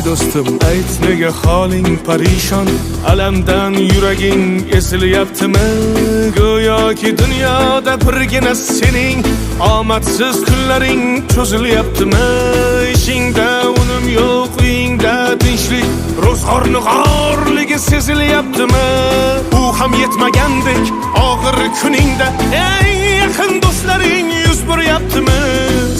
do'stim, ayt nega holing parishon, alamdan yuraging esilyaptimi? Go'yoki dunyoda birgina sening omadsiz kunlaring cho'zilyaptimi? Ishingda unum yo'q, uyingda tinchlik, ro'zg'orni g'orligi sezilyaptimi? U ham yetmagandek og'ir kuningda eng yaqin do'stlaring yuz buryaptimi?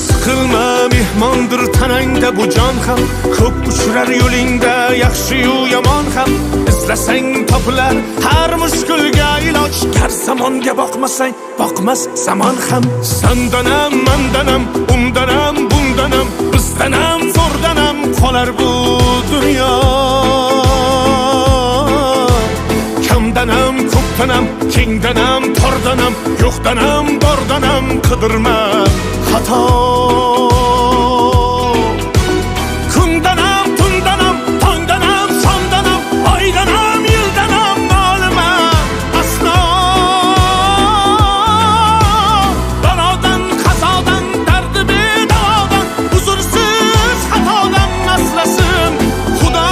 Siqilma, mehmondir tanangda bu jon ham, ko'p uchrar yo'lingda yaxshi-yu yomon ham. Izlasang topilar har mushkulga iloj, gar zamonga boqmasang boqmas zamon ham. Sandanam, mandanam, undanam, bundanam, bizdanam, zo'rdanam qolar bu dunyo. Kamdanam, ko'pdanam, kengdanam, tordanam, yo'qdanam, bordanam, qidirma xato. Kundanam, tundanam, tongdanam, sondanam, oydanam, yildanam, nolima aslo. Balodan, qazodan, dardi bedavodan, huzursiz xatodan asrasin Xudo.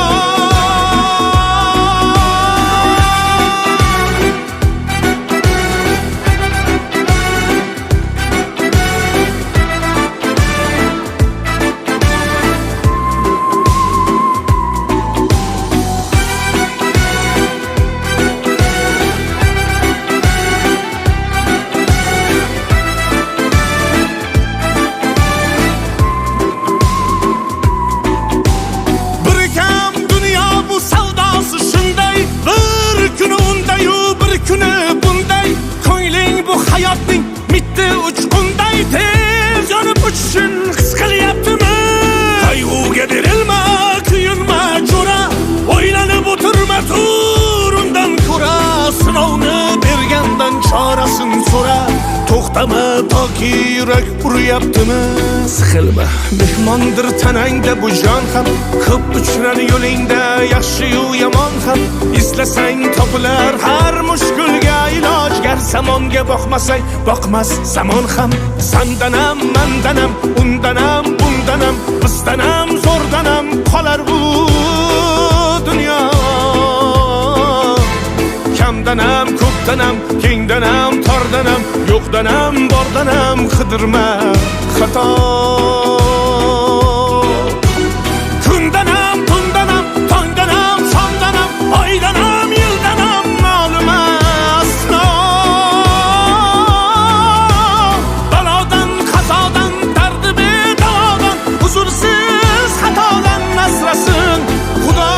Hayotning mitti uchqunday tez yonib uchishun his qilyaptimi? Qayg'uga berilma, kuyinma jo'ra, o'ylanib o'tirma, tur undan ko'ra. Sinovni bergandan chorasin so'ra, to'xtama toki yurak uryaptimi? Siqilma, mehmondir tanangda bu jon ham, ko'p uchrar yo'lingda yaxshi-yu yomon ham. Izlasang topilar har mushkulga iloj, gar zamonga boqmasang boqmas zamon ham. Sandanam, mandanam, undanam, bundanam, bizdanam, zo'rdanam qolar bu dunyo. Kamdanam, ko'pdanam, kengdanam, tordanam, yo'qdanam, bordanam, qidirma xato. Kundanam, tundanam, tongdanam, sondanam, oydanam, yildanam, nolima aslo. Balodan, qazodan, dardi bedavodan, huzursiz xatodan asrasin Xudo.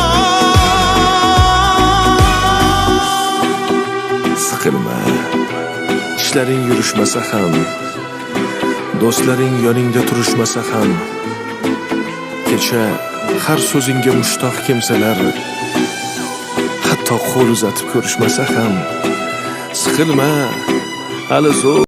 Siqilma, ishlaring yurishmasa ham, do'stlaring yoningda turishmasa ham, kecha har so'zingga mushtoq kimsalar hatto qo'l uzatib ko'rishmasa ham, siqilma, hali zo'r.